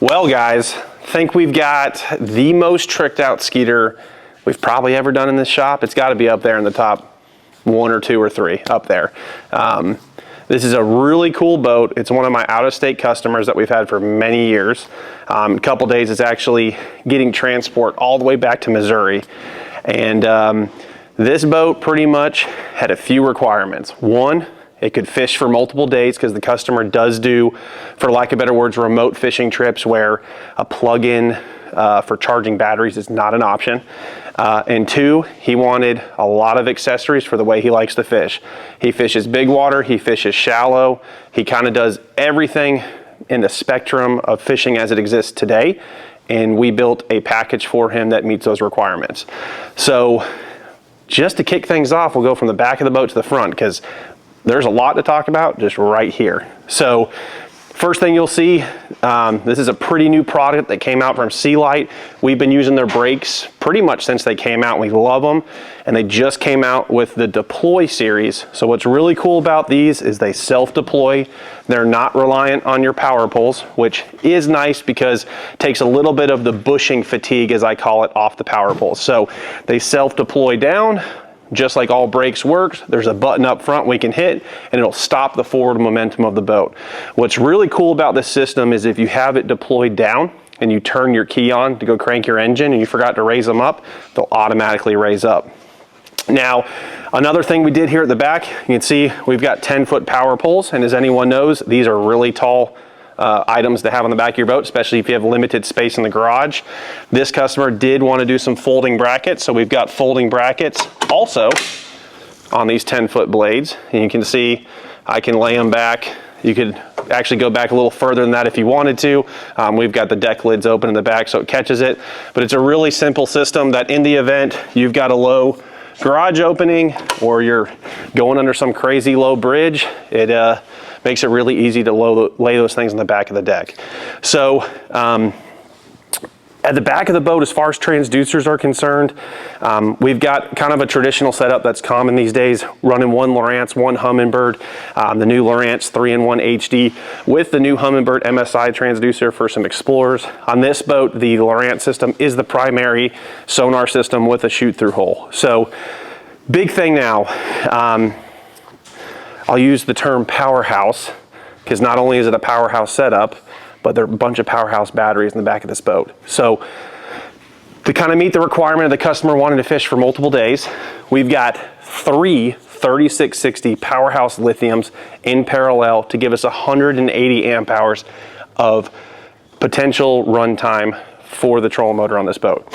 Well guys, I think we've got the most tricked out Skeeter we've probably ever done in this shop. It's got to be up there in the top 1 or 2 or 3 up there. This is a really cool boat. It's one of my out-of-state customers that we've had for many years. A couple days it's actually getting transport all the way back to Missouri. And this boat pretty much had a few requirements. One, it could fish for multiple days because the customer does do, for lack of better words, remote fishing trips where a plug-in for charging batteries is not an option. And 2, he wanted a lot of accessories for the way he likes to fish. He fishes big water, he fishes shallow, he kind of does everything in the spectrum of fishing as it exists today. And we built a package for him that meets those requirements. So just to kick things off, we'll go from the back of the boat to the front because there's a lot to talk about just right here. So first thing you'll see, this is a pretty new product that came out from SeeLites. We've been using their brakes pretty much since they came out. We love them, and they just came out with the Deploy series. So what's really cool about these is they self-deploy. They're not reliant on your power poles, which is nice because it takes a little bit of the bushing fatigue, as I call it, off the power poles. So they self-deploy down. Just like all brakes works, there's a button up front we can hit and it'll stop the forward momentum of the boat. What's really cool about this system is if you have it deployed down and you turn your key on to go crank your engine and you forgot to raise them up, they'll automatically raise up. Now, another thing we did here at the back, you can see we've got 10-foot power poles, and as anyone knows, these are really tall items to have on the back of your boat, especially if you have limited space in the garage. This customer did want to do some folding brackets, so we've got folding brackets also on these 10-foot blades. And you can see I can lay them back. You could actually go back a little further than that if you wanted to. We've got the deck lids open in the back so it catches it, but it's a really simple system that in the event you've got a low garage opening or you're going under some crazy low bridge, it makes it really easy to lay those things on the back of the deck. So at the back of the boat, as far as transducers are concerned, we've got kind of a traditional setup that's common these days, running one Lowrance, one Humminbird, the new Lowrance 3-in-1 HD with the new Humminbird MSI transducer for some Explorers. On this boat, the Lowrance system is the primary sonar system with a shoot-through hole. So big thing now, I'll use the term powerhouse because not only is it a powerhouse setup, but there are a bunch of powerhouse batteries in the back of this boat. So to kind of meet the requirement of the customer wanting to fish for multiple days, we've got 3 3660 powerhouse lithiums in parallel to give us 180 amp hours of potential runtime for the trolling motor on this boat.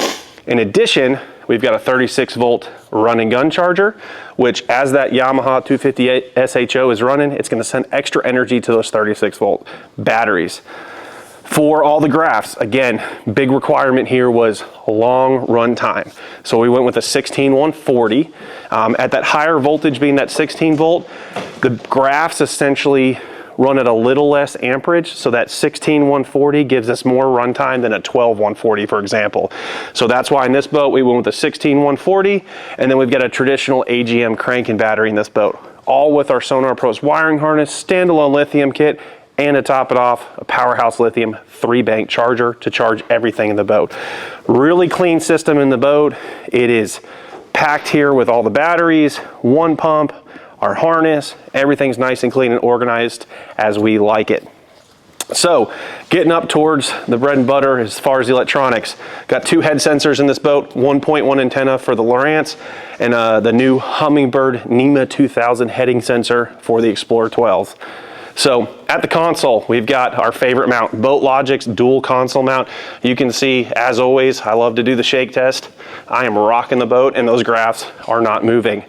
In addition, we've got a 36-volt run and gun charger, which as that Yamaha 250 SHO is running, it's going to send extra energy to those 36-volt batteries. For all the graphs, again, big requirement here was long run time. So we went with a 16140. At that higher voltage being that 16 volt, the graphs essentially run at a little less amperage, so that 16140 gives us more runtime than a 12140, for example. So that's why in this boat we went with a 16140, and then we've got a traditional AGM cranking battery in this boat, all with our SonarPros wiring harness, standalone lithium kit, and to top it off, a PowerHouse Lithium 3-bank charger to charge everything in the boat. Really clean system in the boat. It is packed here with all the batteries, one pump, our harness, everything's nice and clean and organized as we like it. So getting up towards the bread and butter as far as the electronics, got 2 head sensors in this boat, 1.1 antenna for the Lowrance and the new Humminbird NEMA 2000 heading sensor for the Xplore 12. So at the console, we've got our favorite mount, BoatLogix dual console mount. You can see, as always, I love to do the shake test. I am rocking the boat and those graphs are not moving.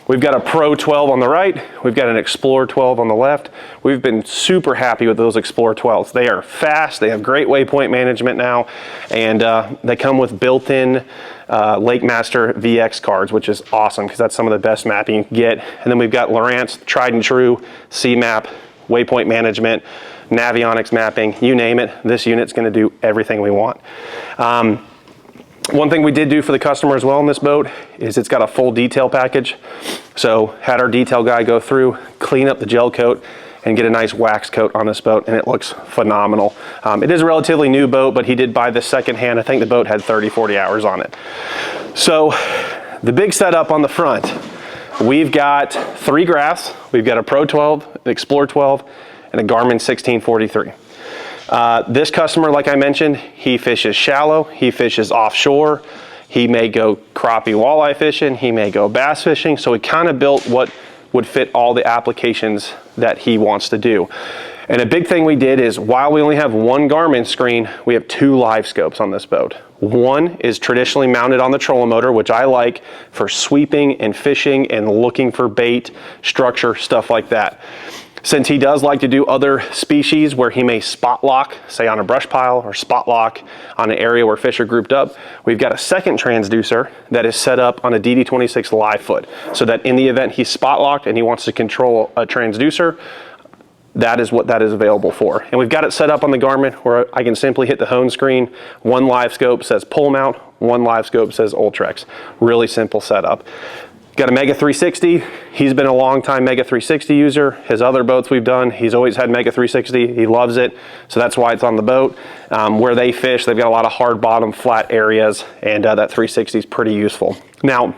We've got a Pro 12 on the right. We've got an Xplore 12 on the left. We've been super happy with those Xplore 12s. They are fast. They have great waypoint management now, and they come with built-in LakeMaster VX cards, which is awesome because that's some of the best mapping you can get. And then we've got Lowrance, tried and true, C-map, waypoint management, Navionics mapping, you name it. This unit's going to do everything we want. One thing we did do for the customer as well in this boat is it's got a full detail package. So had our detail guy go through, clean up the gel coat, and get a nice wax coat on this boat, and it looks phenomenal. It is a relatively new boat, but he did buy this secondhand. I think the boat had 30-40 hours on it. So the big setup on the front, we've got 3 graphs. We've got a Pro 12, an Xplore 12, and a Garmin 1643. This customer, like I mentioned, he fishes shallow, he fishes offshore, he may go crappie walleye fishing, he may go bass fishing, so he kind of built what would fit all the applications that he wants to do. And a big thing we did is, while we only have 1 Garmin screen, we have 2 live scopes on this boat. One is traditionally mounted on the trolling motor, which I like for sweeping and fishing and looking for bait, structure, stuff like that. Since he does like to do other species where he may spot lock, say on a brush pile, or spot lock on an area where fish are grouped up, we've got a second transducer that is set up on a DD26 Livefoot, so that in the event he's spot locked and he wants to control a transducer, that is what that is available for. And we've got it set up on the Garmin where I can simply hit the home screen. 1 live scope says pull mount, 1 live scope says Ultrex. Really simple setup. Got a Mega 360. He's been a long time Mega 360 user. His other boats we've done, he's always had Mega 360. He loves it, so that's why it's on the boat. Where they fish, they've got a lot of hard bottom, flat areas, and that 360 is pretty useful. Now,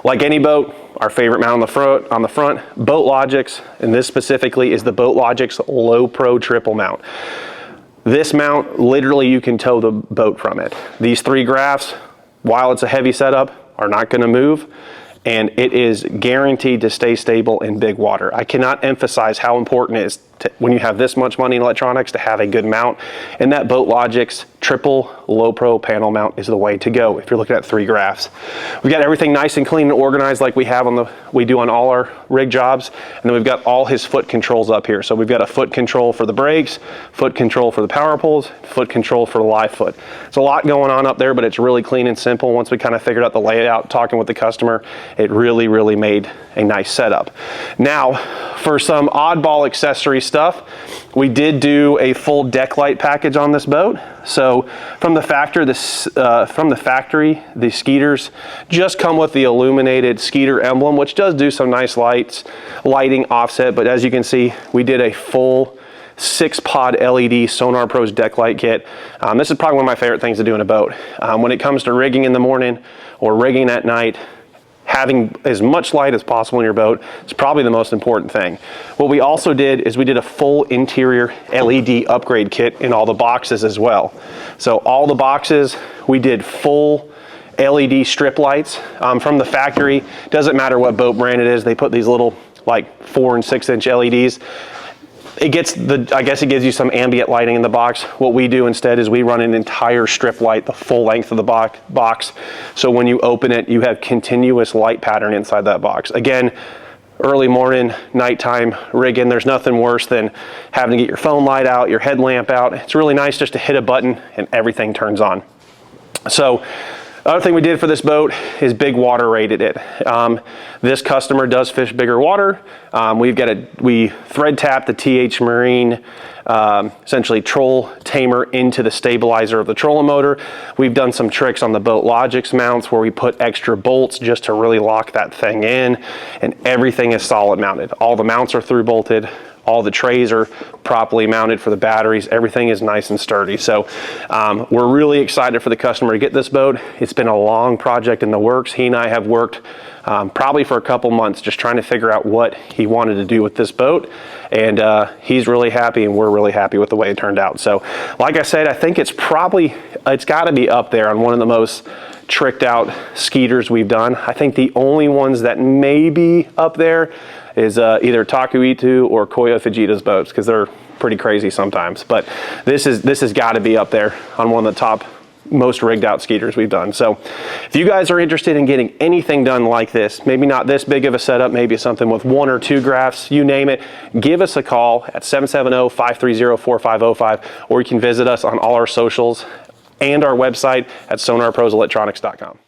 like any boat, our favorite mount on the front, BoatLogix, and this specifically is the BoatLogix Low Pro Triple Mount. This mount, literally you can tow the boat from it. These 3 graphs, while it's a heavy setup, are not going to move, and it is guaranteed to stay stable in big water. I cannot emphasize how important it is when you have this much money in electronics to have a good mount, and that BoatLogix triple low pro panel mount is the way to go if you're looking at 3 graphs. We've got everything nice and clean and organized like we do on all our rig jobs, and then we've got all his foot controls up here. So we've got a foot control for the brakes, foot control for the power poles, foot control for the Livefoot. It's a lot going on up there, but it's really clean and simple. Once we kind of figured out the layout, talking with the customer, it really made a nice setup. Now, for some oddball accessory stuff, we did do a full deck light package on this boat. So from the factory, the Skeeters just come with the illuminated Skeeter emblem, which does do some nice lighting offset. But as you can see, we did a full 6-pod LED SonarPros deck light kit. This is probably one of my favorite things to do in a boat. When it comes to rigging in the morning or rigging at night, having as much light as possible in your boat is probably the most important thing. What we also did is we did a full interior LED upgrade kit in all the boxes as well. So all the boxes, we did full LED strip lights from the factory. Doesn't matter what boat brand it is, they put these little like 4 and 6 inch LEDs. I guess it gives you some ambient lighting in the box. What we do instead is we run an entire strip light the full length of the box. So when you open it, you have continuous light pattern inside that box. Again, early morning, nighttime rigging, there's nothing worse than having to get your phone light out, your headlamp out. It's really nice just to hit a button and everything turns on. So the other thing we did for this boat is big water rated it. This customer does fish bigger water. We thread tap the TH Marine essentially troll tamer into the stabilizer of the trolling motor. We've done some tricks on the BoatLogix mounts where we put extra bolts just to really lock that thing in, and everything is solid mounted. All the mounts are through bolted. All the trays are properly mounted for the batteries. Everything is nice and sturdy. So we're really excited for the customer to get this boat. It's been a long project in the works. He and I have worked probably for a couple months just trying to figure out what he wanted to do with this boat. And he's really happy, and we're really happy with the way it turned out. So like I said, I think it's got to be up there on one of the most tricked out Skeeters we've done. I think the only ones that may be up there is either Takuitu or Koya Fujita's boats, because they're pretty crazy sometimes. But this has got to be up there on one of the top most rigged out Skeeters we've done. So if you guys are interested in getting anything done like this, maybe not this big of a setup, maybe something with 1 or 2 graphs, you name it, give us a call at 770-530-4505, or you can visit us on all our socials and our website at sonarproselectronics.com.